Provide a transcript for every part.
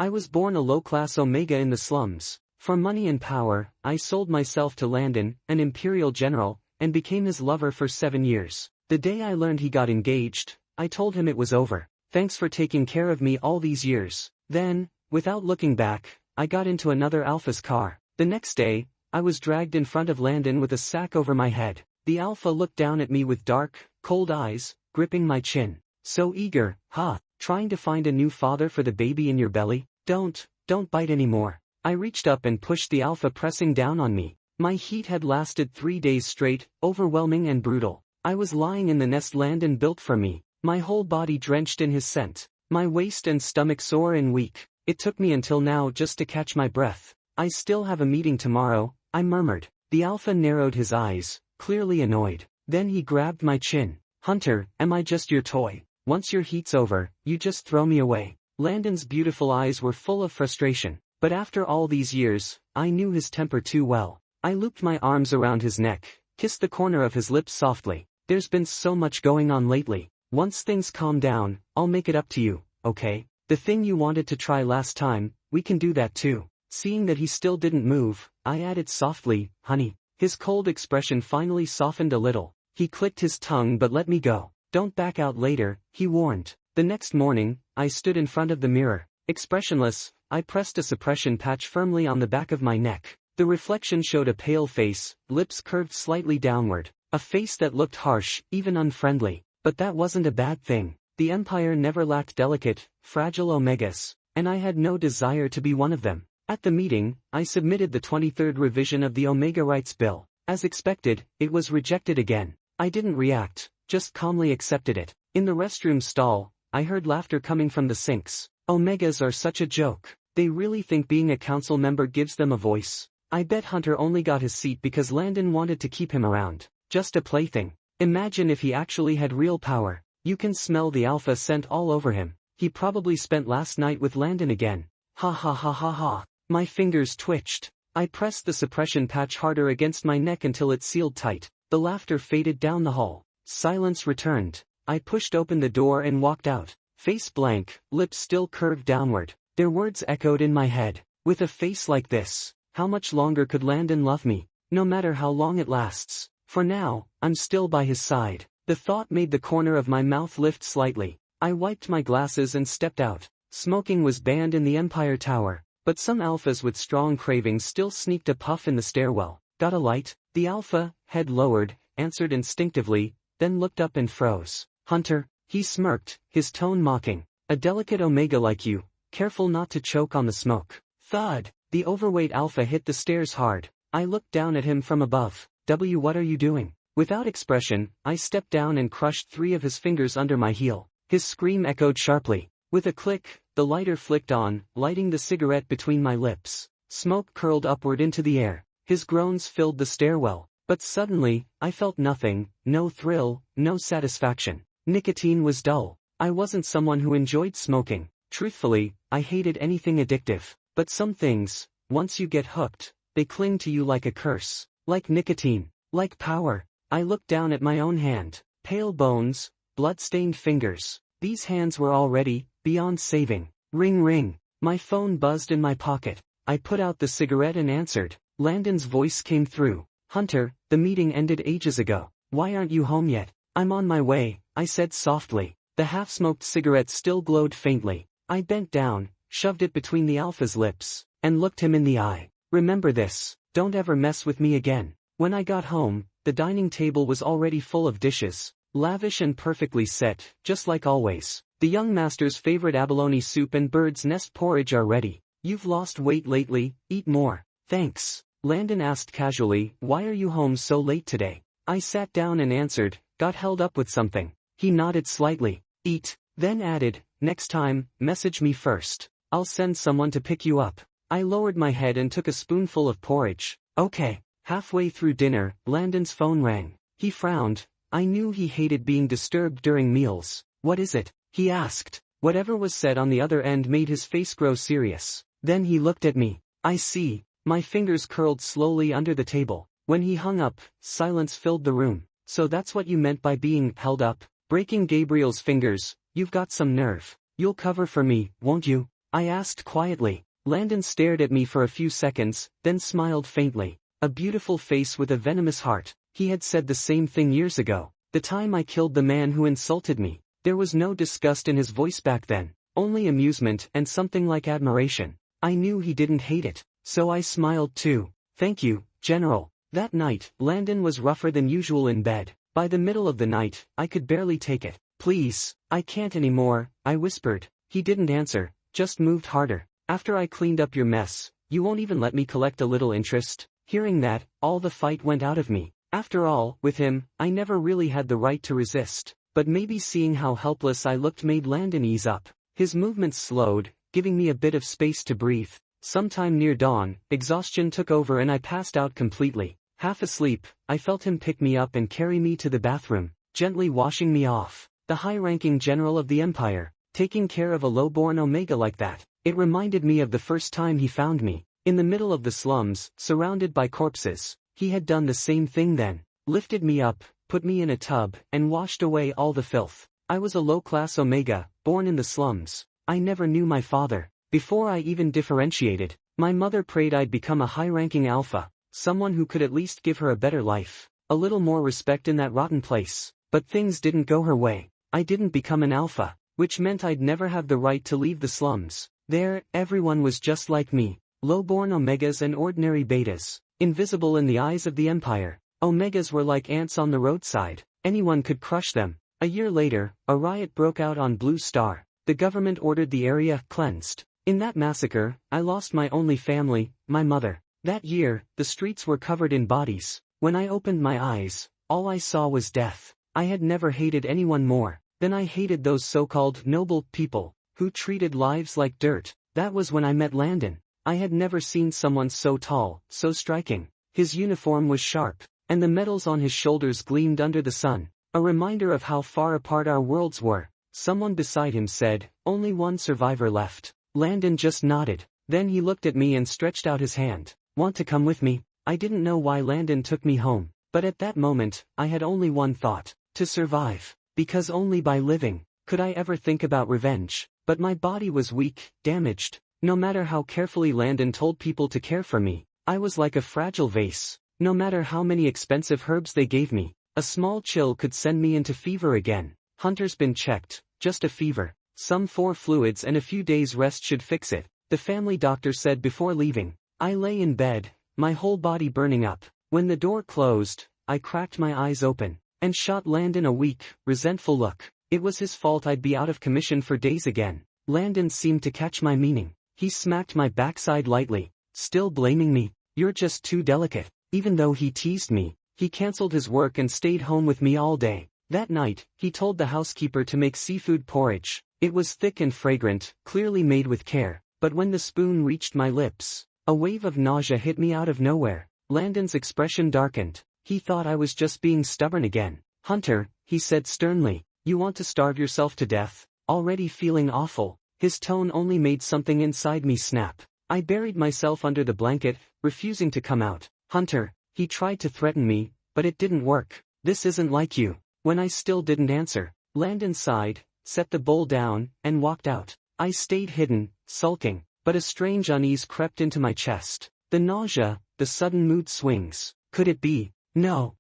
I was born a low-class Omega in the slums. For money and power, I sold myself to Landon, an imperial general, and became his lover for 7 years. The day I learned he got engaged, I told him it was over. Thanks for taking care of me all these years. Then, without looking back, I got into another Alpha's car. The next day, I was dragged in front of Landon with a sack over my head. The Alpha looked down at me with dark, cold eyes, gripping my chin. So eager, huh? Trying to find a new father for the baby in your belly? Don't bite anymore. I reached up and pushed the Alpha, pressing down on me. My heat had lasted 3 days straight, overwhelming and brutal. I was lying in the nest Landon built for me, my whole body drenched in his scent, my waist and stomach sore and weak. It took me until now just to catch my breath. I still have a meeting tomorrow, I murmured. The Alpha narrowed his eyes, clearly annoyed. Then he grabbed my chin. Hunter, am I just your toy? Once your heat's over, you just throw me away. Landon's beautiful eyes were full of frustration. But after all these years, I knew his temper too well. I looped my arms around his neck, kissed the corner of his lips softly. There's been so much going on lately. Once things calm down, I'll make it up to you, okay? The thing you wanted to try last time, we can do that too. Seeing that he still didn't move, I added softly, honey. His cold expression finally softened a little. He clicked his tongue but let me go. Don't back out later, he warned. The next morning, I stood in front of the mirror. Expressionless, I pressed a suppression patch firmly on the back of my neck. The reflection showed a pale face, lips curved slightly downward. A face that looked harsh, even unfriendly. But that wasn't a bad thing. The Empire never lacked delicate, fragile Omegas, and I had no desire to be one of them. At the meeting, I submitted the 23rd revision of the Omega Rights Bill. As expected, it was rejected again. I didn't react, just calmly accepted it. In the restroom stall, I heard laughter coming from the sinks. Omegas are such a joke. They really think being a council member gives them a voice. I bet Hunter only got his seat because Landon wanted to keep him around. Just a plaything. Imagine if he actually had real power. You can smell the Alpha scent all over him. He probably spent last night with Landon again. Ha ha ha ha ha. My fingers twitched. I pressed the suppression patch harder against my neck until it sealed tight. The laughter faded down the hall. Silence returned. I pushed open the door and walked out. Face blank, lips still curved downward. Their words echoed in my head. With a face like this, how much longer could Landon love me? No matter how long it lasts. For now, I'm still by his side. The thought made the corner of my mouth lift slightly. I wiped my glasses and stepped out. Smoking was banned in the Empire Tower, but some Alphas with strong cravings still sneaked a puff in the stairwell. Got a light? The Alpha, head lowered, answered instinctively, then looked up and froze. Hunter, he smirked, his tone mocking. A delicate Omega like you, careful not to choke on the smoke. Thud. The overweight Alpha hit the stairs hard. I looked down at him from above. What are you doing? Without expression, I stepped down and crushed 3 of his fingers under my heel. His scream echoed sharply. With a click, the lighter flicked on, lighting the cigarette between my lips. Smoke curled upward into the air. His groans filled the stairwell. But suddenly, I felt nothing, no thrill, no satisfaction. Nicotine was dull. I wasn't someone who enjoyed smoking. Truthfully, I hated anything addictive. But some things, once you get hooked, they cling to you like a curse. Like nicotine. Like power. I looked down at my own hand. Pale bones, blood-stained fingers. These hands were already, beyond saving. Ring ring. My phone buzzed in my pocket. I put out the cigarette and answered. Landon's voice came through. Hunter, the meeting ended ages ago. Why aren't you home yet? I'm on my way, I said softly. The half-smoked cigarette still glowed faintly. I bent down, shoved it between the Alpha's lips, and looked him in the eye. Remember this. Don't ever mess with me again. When I got home, the dining table was already full of dishes, lavish and perfectly set, just like always. The young master's favorite abalone soup and bird's nest porridge are ready. You've lost weight lately, eat more. Thanks. Landon asked casually, why are you home so late today? I sat down and answered, got held up with something. He nodded slightly. Eat. Then added, next time, message me first. I'll send someone to pick you up. I lowered my head and took a spoonful of porridge. Okay. Halfway through dinner, Landon's phone rang. He frowned. I knew he hated being disturbed during meals. What is it? He asked. Whatever was said on the other end made his face grow serious. Then he looked at me. I see. My fingers curled slowly under the table. When he hung up, silence filled the room. So that's what you meant by being held up? Breaking Gabriel's fingers. You've got some nerve. You'll cover for me, won't you? I asked quietly. Landon stared at me for a few seconds, then smiled faintly. A beautiful face with a venomous heart. He had said the same thing years ago, the time I killed the man who insulted me. There was no disgust in his voice back then, only amusement and something like admiration. I knew he didn't hate it, so I smiled too. Thank you, General. That night, Landon was rougher than usual in bed. By the middle of the night, I could barely take it. Please, I can't anymore, I whispered. He didn't answer, just moved harder. After I cleaned up your mess, you won't even let me collect a little interest? Hearing that, all the fight went out of me. After all, with him, I never really had the right to resist. But maybe seeing how helpless I looked made Landon ease up. His movements slowed, giving me a bit of space to breathe. Sometime near dawn, exhaustion took over and I passed out completely. Half asleep, I felt him pick me up and carry me to the bathroom, gently washing me off. The high-ranking general of the Empire, taking care of a low-born Omega like that. It reminded me of the first time he found me, in the middle of the slums, surrounded by corpses. He had done the same thing then, lifted me up, put me in a tub, and washed away all the filth. I was a low-class Omega, born in the slums. I never knew my father. Before I even differentiated, my mother prayed I'd become a high-ranking Alpha, someone who could at least give her a better life, a little more respect in that rotten place. But things didn't go her way. I didn't become an Alpha, which meant I'd never have the right to leave the slums. There, everyone was just like me, low-born Omegas and ordinary Betas, invisible in the eyes of the Empire. Omegas were like ants on the roadside, anyone could crush them. A year later, a riot broke out on Blue Star. The government ordered the area cleansed. In that massacre, I lost my only family, my mother. That year, the streets were covered in bodies. When I opened my eyes, all I saw was death. I had never hated anyone more than I hated those so-called noble people, who treated lives like dirt. That was when I met Landon. I had never seen someone so tall, so striking. His uniform was sharp, and the medals on his shoulders gleamed under the sun, a reminder of how far apart our worlds were. Someone beside him said, "Only one survivor left." Landon just nodded. Then he looked at me and stretched out his hand. "Want to come with me?" I didn't know why Landon took me home, but at that moment, I had only one thought: to survive. Because only by living could I ever think about revenge. But my body was weak, damaged. No matter how carefully Landon told people to care for me, I was like a fragile vase. No matter how many expensive herbs they gave me, a small chill could send me into fever again. Hunter's been checked, just a fever. Some 4 fluids and a few days rest should fix it, the family doctor said before leaving. I lay in bed, my whole body burning up. When the door closed, I cracked my eyes open, and shot Landon a weak, resentful look. It was his fault I'd be out of commission for days again. Landon seemed to catch my meaning. He smacked my backside lightly, still blaming me. "You're just too delicate." Even though he teased me, he canceled his work and stayed home with me all day. That night, he told the housekeeper to make seafood porridge. It was thick and fragrant, clearly made with care, but when the spoon reached my lips, a wave of nausea hit me out of nowhere. Landon's expression darkened. He thought I was just being stubborn again. "Hunter," he said sternly, "you want to starve yourself to death?" Already feeling awful, his tone only made something inside me snap. I buried myself under the blanket, refusing to come out. "Hunter," he tried to threaten me, but it didn't work. "This isn't like you." When I still didn't answer, Landon sighed, set the bowl down, and walked out. I stayed hidden, sulking, but a strange unease crept into my chest. The nausea, the sudden mood swings. Could it be? No,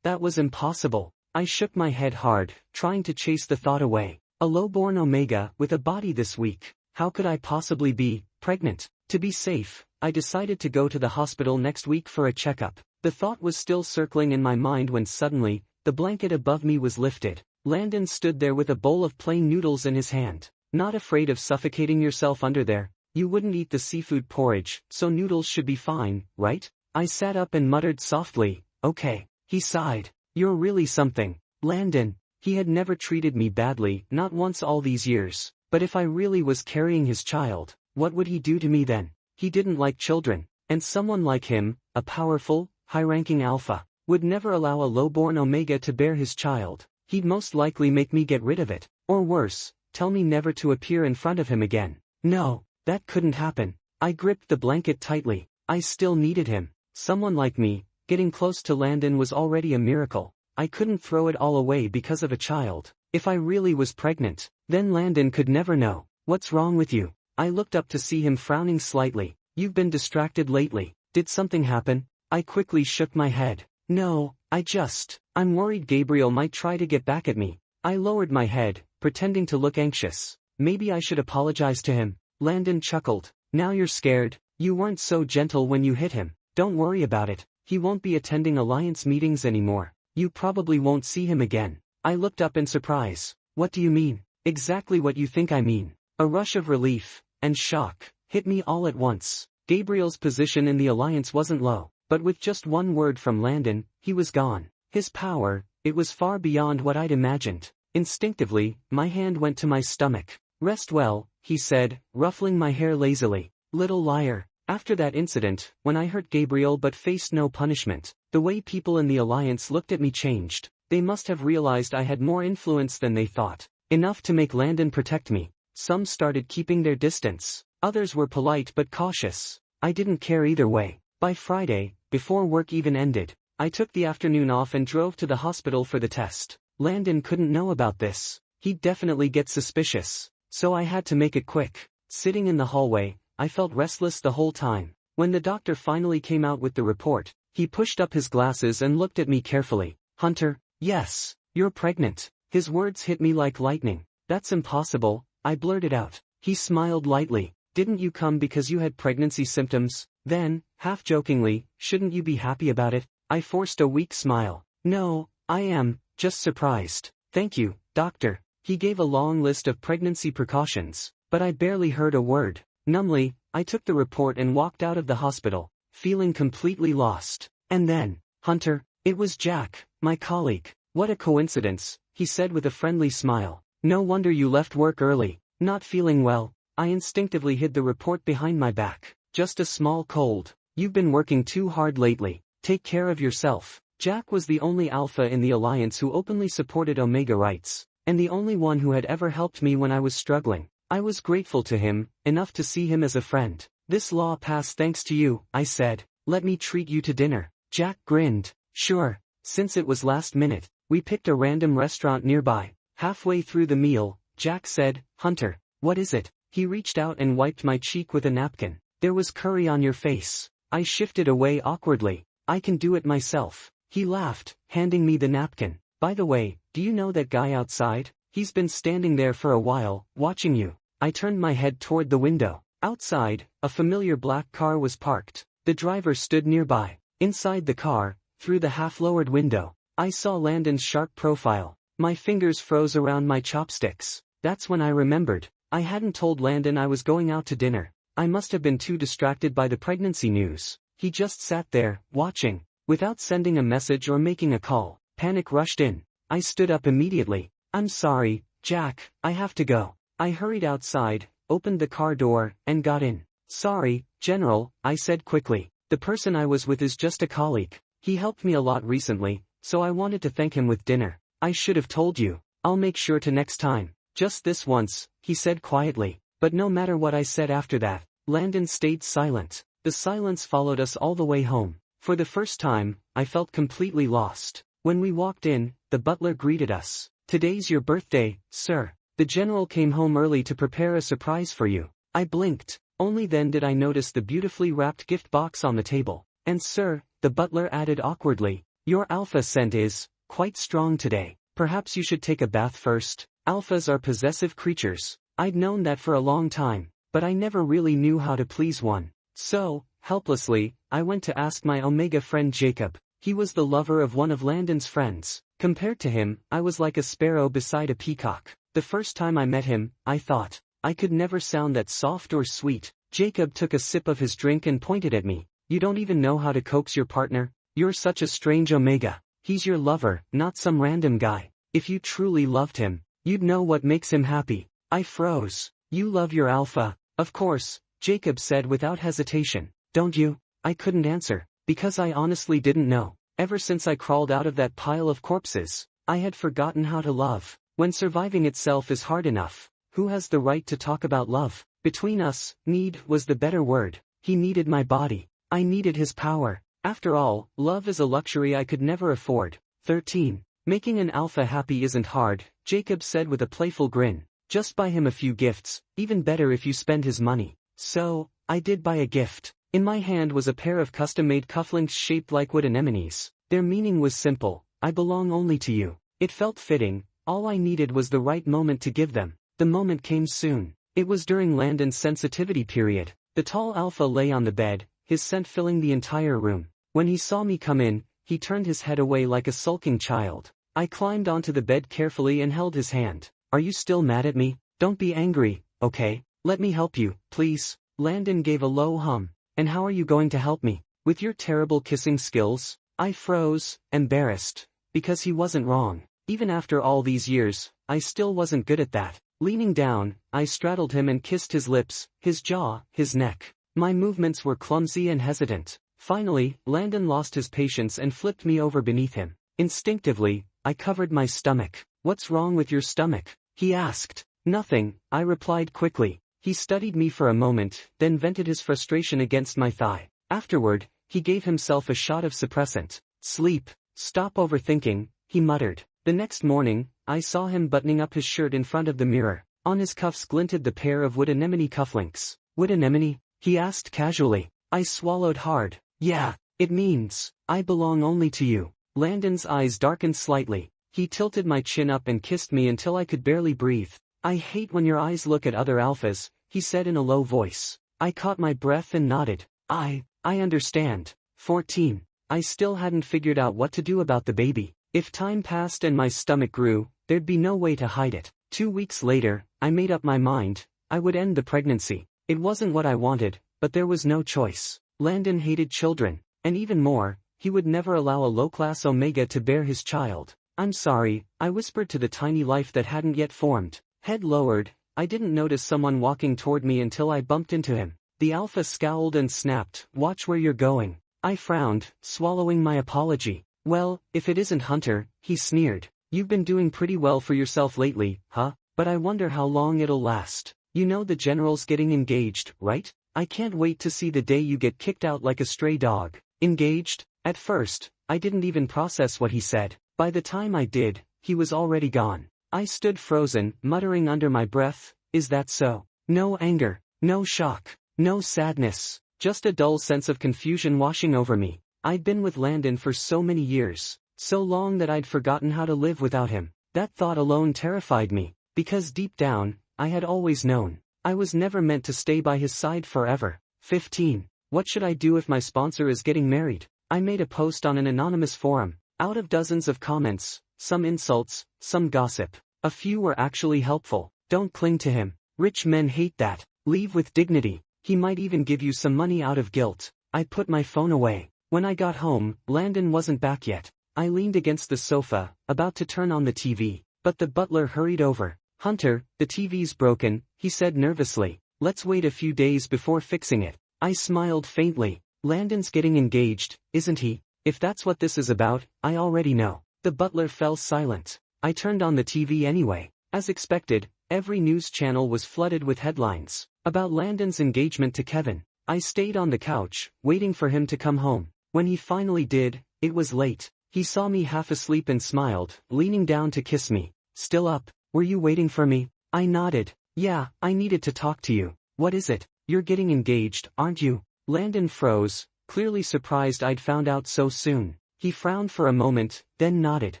that was impossible. I shook my head hard, trying to chase the thought away. A low-born Omega with a body this weak. How could I possibly be pregnant? To be safe, I decided to go to the hospital next week for a checkup. The thought was still circling in my mind when suddenly, the blanket above me was lifted. Landon stood there with a bowl of plain noodles in his hand. "Not afraid of suffocating yourself under there? You wouldn't eat the seafood porridge, so noodles should be fine, right?" I sat up and muttered softly, "Okay." He sighed. "You're really something, Landon." He had never treated me badly, not once all these years. But if I really was carrying his child, what would he do to me then? He didn't like children, and someone like him, a powerful, high-ranking Alpha, would never allow a low-born Omega to bear his child. He'd most likely make me get rid of it, or worse, tell me never to appear in front of him again. No, that couldn't happen. I gripped the blanket tightly. I still needed him. Someone like me, getting close to Landon was already a miracle. I couldn't throw it all away because of a child. If I really was pregnant, then Landon could never know. "What's wrong with you?" I looked up to see him frowning slightly. You've been distracted lately. Did something happen? I quickly shook my head. No, I'm worried Gabriel might try to get back at me. I lowered my head, pretending to look anxious. Maybe I should apologize to him. Landon chuckled. Now you're scared. You weren't so gentle when you hit him. Don't worry about it. He won't be attending alliance meetings anymore. You probably won't see him again. I looked up in surprise. What do you mean? Exactly what you think I mean. A rush of relief and shock hit me all at once. Gabriel's position in the alliance wasn't low, but with just one word from Landon, he was gone. His power, it was far beyond what I'd imagined. Instinctively, my hand went to my stomach. Rest well, he said, ruffling my hair lazily. Little liar. After that incident, when I hurt Gabriel but faced no punishment, the way people in the alliance looked at me changed. They must have realized I had more influence than they thought. Enough to make Landon protect me. Some started keeping their distance. Others were polite but cautious. I didn't care either way. By Friday, before work even ended, I took the afternoon off and drove to the hospital for the test. Landon couldn't know about this. He'd definitely get suspicious. So I had to make it quick. Sitting in the hallway, I felt restless the whole time. When the doctor finally came out with the report, he pushed up his glasses and looked at me carefully. Hunter, yes, you're pregnant. His words hit me like lightning. That's impossible, I blurted out. He smiled lightly. Didn't you come because you had pregnancy symptoms? Then, half-jokingly, shouldn't you be happy about it? I forced a weak smile. No, I am, just surprised. Thank you, doctor. He gave a long list of pregnancy precautions, but I barely heard a word. Numbly, I took the report and walked out of the hospital, feeling completely lost. And then, Hunter, it was Jack, my colleague. What a coincidence, he said with a friendly smile. No wonder you left work early. Not feeling well. I instinctively hid the report behind my back. Just a small cold. You've been working too hard lately. Take care of yourself. Jack was the only Alpha in the Alliance who openly supported Omega rights, and the only one who had ever helped me when I was struggling. I was grateful to him, enough to see him as a friend. This law passed thanks to you, I said. Let me treat you to dinner. Jack grinned. Sure. Since it was last minute, we picked a random restaurant nearby. Halfway through the meal, Jack said, Hunter, what is it? He reached out and wiped my cheek with a napkin. There was curry on your face. I shifted away awkwardly. I can do it myself. He laughed, handing me the napkin. By the way, do you know that guy outside? He's been standing there for a while, watching you. I turned my head toward the window. Outside, a familiar black car was parked. The driver stood nearby. Inside the car, through the half-lowered window, I saw Landon's sharp profile. My fingers froze around my chopsticks. That's when I remembered. I hadn't told Landon I was going out to dinner. I must have been too distracted by the pregnancy news. He just sat there, watching. Without sending a message or making a call, panic rushed in. I stood up immediately. I'm sorry, Jack, I have to go. I hurried outside, opened the car door, and got in. Sorry, General, I said quickly. The person I was with is just a colleague. He helped me a lot recently, so I wanted to thank him with dinner. I should have told you. I'll make sure to next time. Just this once, he said quietly. But no matter what I said after that, Landon stayed silent. The silence followed us all the way home. For the first time, I felt completely lost. When we walked in, the butler greeted us. Today's your birthday, sir. The general came home early to prepare a surprise for you. I blinked. Only then did I notice the beautifully wrapped gift box on the table. And sir, the butler added awkwardly, your alpha scent is quite strong today. Perhaps you should take a bath first. Alphas are possessive creatures. I'd known that for a long time, but I never really knew how to please one. So, helplessly, I went to ask my Omega friend Jacob. He was the lover of one of Landon's friends. Compared to him, I was like a sparrow beside a peacock. The first time I met him, I thought, I could never sound that soft or sweet. Jacob took a sip of his drink and pointed at me. You don't even know how to coax your partner? You're such a strange Omega. He's your lover, not some random guy. If you truly loved him, you'd know what makes him happy. I froze. You love your alpha. Of course, Jacob said without hesitation. Don't you? I couldn't answer, because I honestly didn't know. Ever since I crawled out of that pile of corpses, I had forgotten how to love. When surviving itself is hard enough, who has the right to talk about love? Between us, need was the better word. He needed my body. I needed his power. After all, love is a luxury I could never afford. 13. Making an alpha happy isn't hard, Jacob said with a playful grin. Just buy him a few gifts, even better if you spend his money. So, I did buy a gift. In my hand was a pair of custom-made cufflinks shaped like wood anemones. Their meaning was simple: I belong only to you. It felt fitting. All I needed was the right moment to give them. The moment came soon. It was during Landon's sensitivity period. The tall Alpha lay on the bed, his scent filling the entire room. When he saw me come in, he turned his head away like a sulking child. I climbed onto the bed carefully and held his hand. Are you still mad at me? Don't be angry, okay? Let me help you, please. Landon gave a low hum. And how are you going to help me? With your terrible kissing skills? I froze, embarrassed, because he wasn't wrong. Even after all these years, I still wasn't good at that. Leaning down, I straddled him and kissed his lips, his jaw, his neck. My movements were clumsy and hesitant. Finally, Landon lost his patience and flipped me over beneath him. Instinctively, I covered my stomach. What's wrong with your stomach? He asked. Nothing, I replied quickly. He studied me for a moment, then vented his frustration against my thigh. Afterward, he gave himself a shot of suppressant. Sleep. Stop overthinking, he muttered. The next morning, I saw him buttoning up his shirt in front of the mirror. On his cuffs glinted the pair of wood anemone cufflinks. Wood anemone? He asked casually. I swallowed hard. Yeah, it means, I belong only to you. Landon's eyes darkened slightly. He tilted my chin up and kissed me until I could barely breathe. I hate when your eyes look at other alphas, he said in a low voice. I caught my breath and nodded. I understand. 14. I still hadn't figured out what to do about the baby. If time passed and my stomach grew, there'd be no way to hide it. 2 weeks later, I made up my mind. I would end the pregnancy. It wasn't what I wanted, but there was no choice. Landon hated children, and even more, he would never allow a low-class Omega to bear his child. I'm sorry, I whispered to the tiny life that hadn't yet formed. Head lowered, I didn't notice someone walking toward me until I bumped into him. The Alpha scowled and snapped, watch where you're going. I frowned, swallowing my apology. Well, if it isn't Hunter, he sneered. You've been doing pretty well for yourself lately, huh? But I wonder how long it'll last. You know the general's getting engaged, right? I can't wait to see the day you get kicked out like a stray dog. Engaged? At first, I didn't even process what he said. By the time I did, he was already gone. I stood frozen, muttering under my breath, is that so? No anger, no shock, no sadness, just a dull sense of confusion washing over me. I'd been with Landon for so many years, so long that I'd forgotten how to live without him. That thought alone terrified me, because deep down, I had always known. I was never meant to stay by his side forever. 15. What should I do if my sponsor is getting married? I made a post on an anonymous forum. Out of dozens of comments, some insults, some gossip. A few were actually helpful. Don't cling to him. Rich men hate that. Leave with dignity. He might even give you some money out of guilt. I put my phone away. When I got home, Landon wasn't back yet. I leaned against the sofa, about to turn on the TV, but the butler hurried over. Hunter, the TV's broken, he said nervously. Let's wait a few days before fixing it. I smiled faintly. Landon's getting engaged, isn't he? If that's what this is about, I already know. The butler fell silent. I turned on the TV anyway. As expected, every news channel was flooded with headlines about Landon's engagement to Kevin. I stayed on the couch, waiting for him to come home. When he finally did, it was late. He saw me half asleep and smiled, leaning down to kiss me. Still up? Were you waiting for me? I nodded. Yeah, I needed to talk to you. What is it? You're getting engaged, aren't you? Landon froze, clearly surprised I'd found out so soon. He frowned for a moment, then nodded.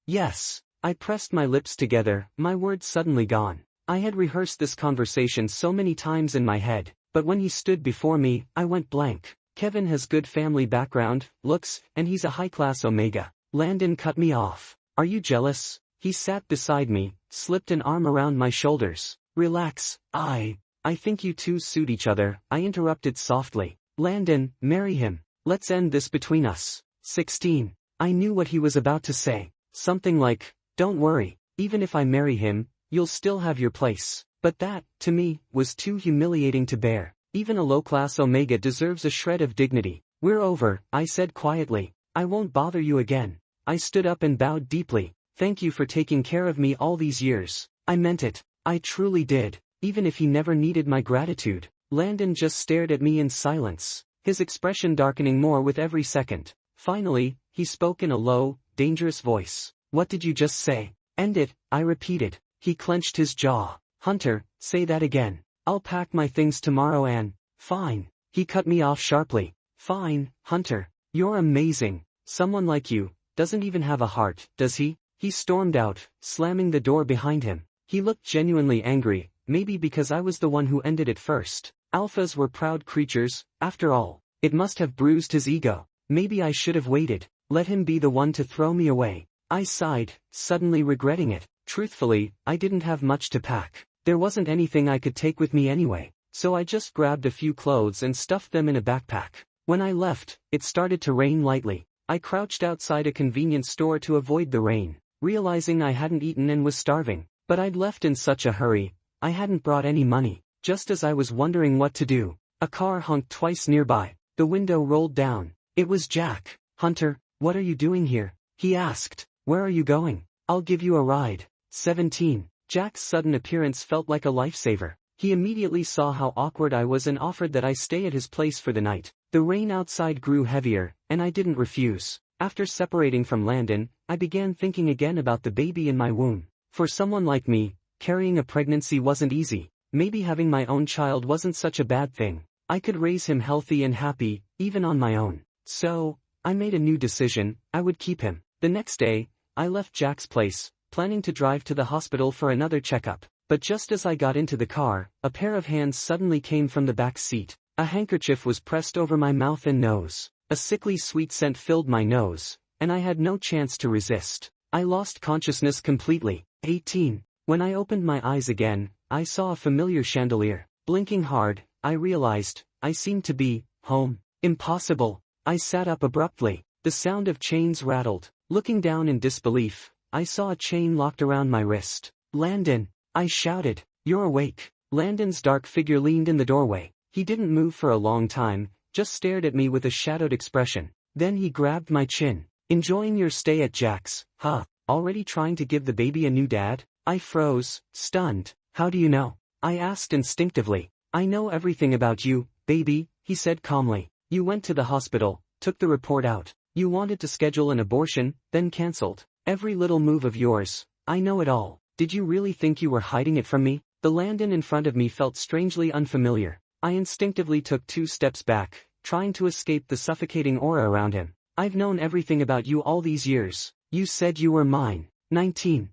Yes. I pressed my lips together, my words suddenly gone. I had rehearsed this conversation so many times in my head, but when he stood before me, I went blank. Kevin has good family background, looks, and he's a high-class Omega. Landon cut me off. Are you jealous? He sat beside me, slipped an arm around my shoulders. Relax, I think you two suit each other, I interrupted softly. Landon, marry him. Let's end this between us. 16. I knew what he was about to say. Something like, don't worry, even if I marry him, you'll still have your place. But that, to me, was too humiliating to bear. Even a low-class Omega deserves a shred of dignity. We're over, I said quietly. I won't bother you again. I stood up and bowed deeply. Thank you for taking care of me all these years. I meant it. I truly did. Even if he never needed my gratitude. Landon just stared at me in silence, his expression darkening more with every second. Finally, he spoke in a low, dangerous voice. What did you just say? End it, I repeated. He clenched his jaw. Hunter, say that again. I'll pack my things tomorrow and— Fine. He cut me off sharply. Fine, Hunter. You're amazing. Someone like you doesn't even have a heart, does he? He stormed out, slamming the door behind him. He looked genuinely angry, maybe because I was the one who ended it first. Alphas were proud creatures, after all. It must have bruised his ego. Maybe I should have waited. Let him be the one to throw me away. I sighed, suddenly regretting it. Truthfully, I didn't have much to pack. There wasn't anything I could take with me anyway, so I just grabbed a few clothes and stuffed them in a backpack. When I left, it started to rain lightly. I crouched outside a convenience store to avoid the rain, realizing I hadn't eaten and was starving. But I'd left in such a hurry, I hadn't brought any money. Just as I was wondering what to do, a car honked twice nearby. The window rolled down. It was Jack. Hunter, what are you doing here? He asked. Where are you going? I'll give you a ride. 17. Jack's sudden appearance felt like a lifesaver. He immediately saw how awkward I was and offered that I stay at his place for the night. The rain outside grew heavier, and I didn't refuse. After separating from Landon, I began thinking again about the baby in my womb. For someone like me, carrying a pregnancy wasn't easy. Maybe having my own child wasn't such a bad thing. I could raise him healthy and happy, even on my own. So, I made a new decision. I would keep him. The next day, I left Jack's place, planning to drive to the hospital for another checkup. But just as I got into the car, a pair of hands suddenly came from the back seat. A handkerchief was pressed over my mouth and nose. A sickly sweet scent filled my nose, and I had no chance to resist. I lost consciousness completely. 18. When I opened my eyes again, I saw a familiar chandelier. Blinking hard, I realized I seemed to be home. Impossible. I sat up abruptly. The sound of chains rattled. Looking down in disbelief, I saw a chain locked around my wrist. Landon! I shouted. You're awake. Landon's dark figure leaned in the doorway. He didn't move for a long time, just stared at me with a shadowed expression. Then he grabbed my chin. Enjoying your stay at Jack's, huh? Already trying to give the baby a new dad? I froze, stunned. How do you know? I asked instinctively. I know everything about you, baby, he said calmly. You went to the hospital, took the report out. You wanted to schedule an abortion, then cancelled. Every little move of yours. I know it all. Did you really think you were hiding it from me? The Landon in front of me felt strangely unfamiliar. I instinctively took 2 steps back, trying to escape the suffocating aura around him. I've known everything about you all these years. You said you were mine. 19.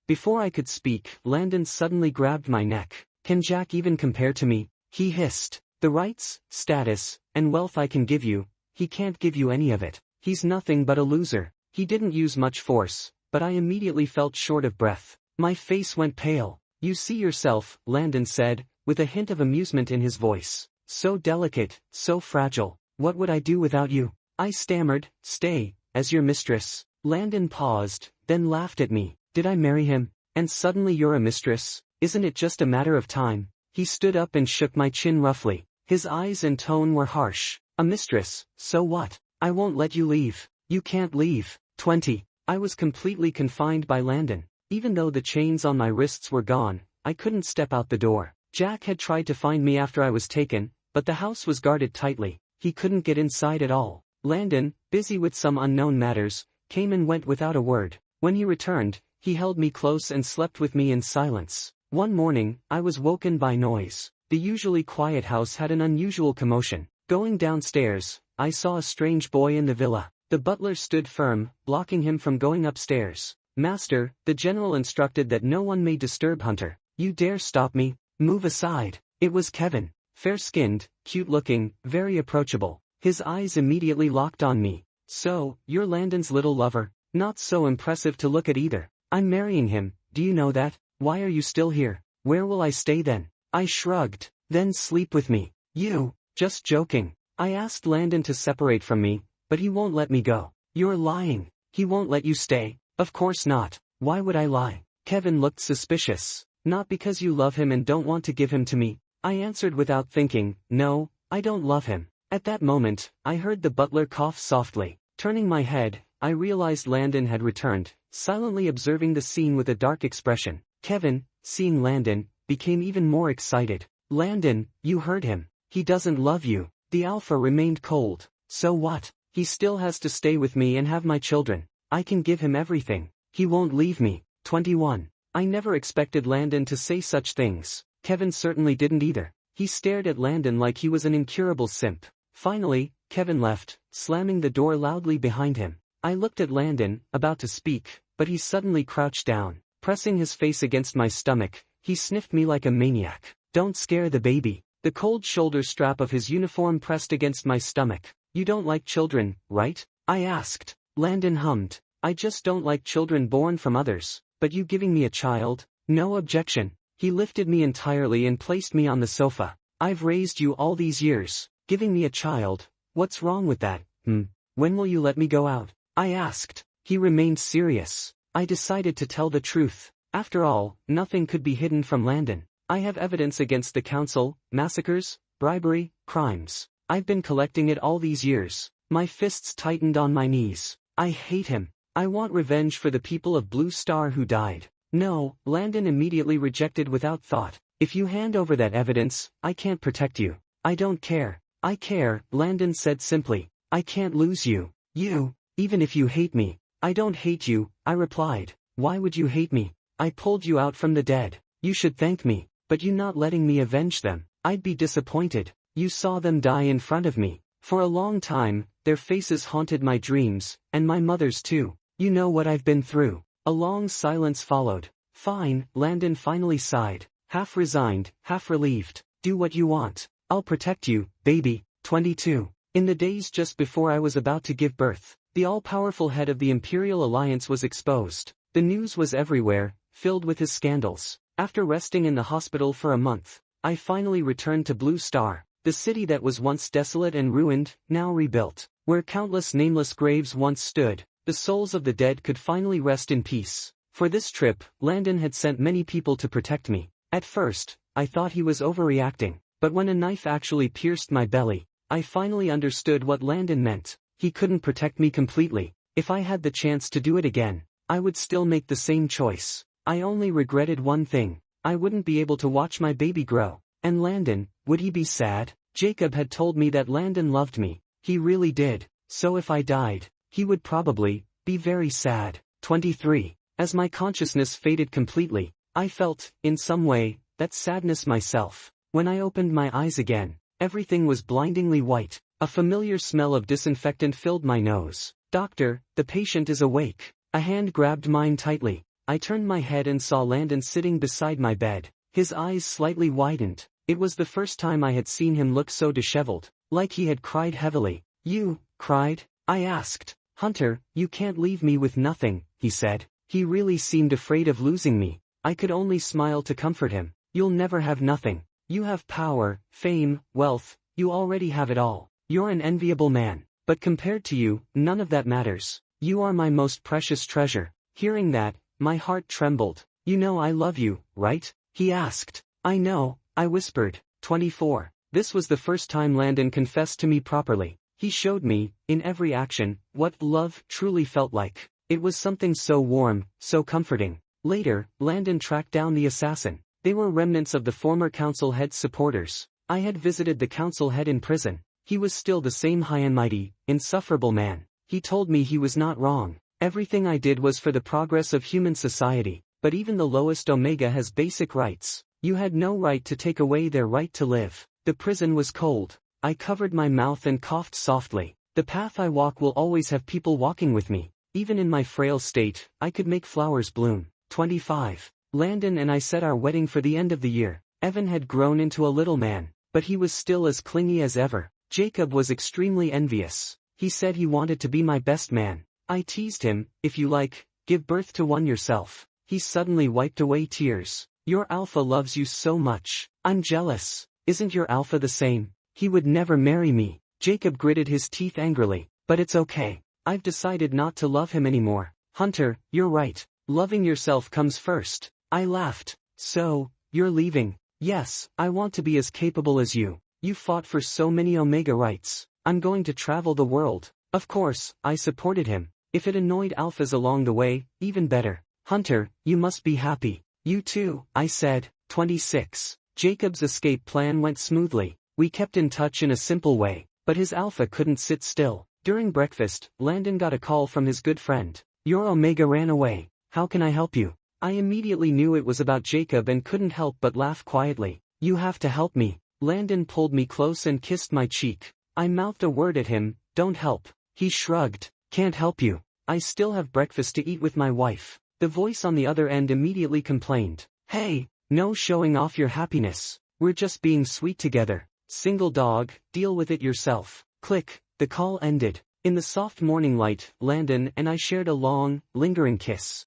Before I could speak, Landon suddenly grabbed my neck. Can Jack even compare to me? He hissed. The rights, status, and wealth I can give you, he can't give you any of it. He's nothing but a loser. He didn't use much force, but I immediately felt short of breath. My face went pale. You see yourself, Landon said, with a hint of amusement in his voice. So delicate, so fragile. What would I do without you? I stammered. Stay, as your mistress. Landon paused, then laughed at me. Did I marry him? And suddenly you're a mistress? Isn't it just a matter of time? He stood up and shook my chin roughly. His eyes and tone were harsh. A mistress, so what? I won't let you leave. You can't leave. 20. I was completely confined by Landon. Even though the chains on my wrists were gone, I couldn't step out the door. Jack had tried to find me after I was taken, but the house was guarded tightly. He couldn't get inside at all. Landon, busy with some unknown matters, came and went without a word. When he returned, he held me close and slept with me in silence. One morning, I was woken by noise. The usually quiet house had an unusual commotion. Going downstairs, I saw a strange boy in the villa. The butler stood firm, blocking him from going upstairs. Master, the general instructed that no one may disturb Hunter. You dare stop me? Move aside. It was Kevin. Fair-skinned, cute-looking, very approachable. His eyes immediately locked on me. So, you're Landon's little lover. Not so impressive to look at either. I'm marrying him, do you know that? Why are you still here? Where will I stay then? I shrugged. Then sleep with me. You? Just joking. I asked Landon to separate from me, but he won't let me go. You're lying. He won't let you stay. Of course not. Why would I lie? Kevin looked suspicious. Not because you love him and don't want to give him to me. I answered without thinking. No, I don't love him. At that moment, I heard the butler cough softly. Turning my head, I realized Landon had returned, silently observing the scene with a dark expression. Kevin, seeing Landon, became even more excited. Landon, you heard him. He doesn't love you. The Alpha remained cold. So what? He still has to stay with me and have my children. I can give him everything. He won't leave me. 21. I never expected Landon to say such things. Kevin certainly didn't either. He stared at Landon like he was an incurable simp. Finally, Kevin left, slamming the door loudly behind him. I looked at Landon, about to speak, but he suddenly crouched down. Pressing his face against my stomach, he sniffed me like a maniac. Don't scare the baby. The cold shoulder strap of his uniform pressed against my stomach. You don't like children, right? I asked. Landon hummed. I just don't like children born from others. But you giving me a child? No objection. He lifted me entirely and placed me on the sofa. I've raised you all these years. Giving me a child? What's wrong with that? When will you let me go out? I asked. He remained serious. I decided to tell the truth. After all, nothing could be hidden from Landon. I have evidence against the council, massacres, bribery, crimes. I've been collecting it all these years. My fists tightened on my knees. I hate him. I want revenge for the people of Blue Star who died. No, Landon immediately rejected without thought. If you hand over that evidence, I can't protect you. I don't care. I care, Landon said simply. I can't lose you. You, even if you hate me. I don't hate you, I replied. Why would you hate me? I pulled you out from the dead. You should thank me. But you not letting me avenge them. I'd be disappointed. You saw them die in front of me. For a long time, their faces haunted my dreams, and my mother's too. You know what I've been through. A long silence followed. Fine, Landon finally sighed. Half resigned, half relieved. Do what you want. I'll protect you, baby. 22. In the days just before I was about to give birth, the all-powerful head of the Imperial Alliance was exposed. The news was everywhere, filled with his scandals. After resting in the hospital for a month, I finally returned to Blue Star, the city that was once desolate and ruined, now rebuilt. Where countless nameless graves once stood, the souls of the dead could finally rest in peace. For this trip, Landon had sent many people to protect me. At first, I thought he was overreacting, but when a knife actually pierced my belly, I finally understood what Landon meant. He couldn't protect me completely. If I had the chance to do it again, I would still make the same choice. I only regretted one thing. I wouldn't be able to watch my baby grow. And Landon, would he be sad? Jacob had told me that Landon loved me. He really did. So if I died, he would probably be very sad. 23. As my consciousness faded completely, I felt, in some way, that sadness myself. When I opened my eyes again, everything was blindingly white. A familiar smell of disinfectant filled my nose. Doctor, the patient is awake. A hand grabbed mine tightly. I turned my head and saw Landon sitting beside my bed. His eyes slightly widened. It was the first time I had seen him look so disheveled, like he had cried heavily. You cried? I asked. Hunter, you can't leave me with nothing, he said. He really seemed afraid of losing me. I could only smile to comfort him. You'll never have nothing. You have power, fame, wealth, you already have it all. You're an enviable man. But compared to you, none of that matters. You are my most precious treasure. Hearing that, my heart trembled. You know I love you, right? He asked. I know, I whispered. 24. This was the first time Landon confessed to me properly. He showed me, in every action, what love truly felt like. It was something so warm, so comforting. Later, Landon tracked down the assassin. They were remnants of the former council head's supporters. I had visited the council head in prison. He was still the same high and mighty, insufferable man. He told me he was not wrong. Everything I did was for the progress of human society, but even the lowest Omega has basic rights. You had no right to take away their right to live. The prison was cold. I covered my mouth and coughed softly. The path I walk will always have people walking with me. Even in my frail state, I could make flowers bloom. 25. Landon and I set our wedding for the end of the year. Evan had grown into a little man, but he was still as clingy as ever. Jacob was extremely envious. He said he wanted to be my best man. I teased him, if you like, give birth to one yourself. He suddenly wiped away tears. Your Alpha loves you so much. I'm jealous. Isn't your Alpha the same? He would never marry me. Jacob gritted his teeth angrily. But it's okay. I've decided not to love him anymore. Hunter, you're right. Loving yourself comes first. I laughed. So, you're leaving? Yes, I want to be as capable as you. You fought for so many Omega rights. I'm going to travel the world. Of course, I supported him. If it annoyed Alphas along the way, even better. Hunter, you must be happy. You too, I said. 26. Jacob's escape plan went smoothly. We kept in touch in a simple way, but his Alpha couldn't sit still. During breakfast, Landon got a call from his good friend. Your Omega ran away. How can I help you? I immediately knew it was about Jacob and couldn't help but laugh quietly. "You have to help me." Landon pulled me close and kissed my cheek. I mouthed a word at him, "Don't help." He shrugged. "Can't help you. I still have breakfast to eat with my wife." The voice on the other end immediately complained. "Hey, no showing off your happiness. We're just being sweet together. Single dog, deal with it yourself." Click, the call ended. In the soft morning light, Landon and I shared a long, lingering kiss.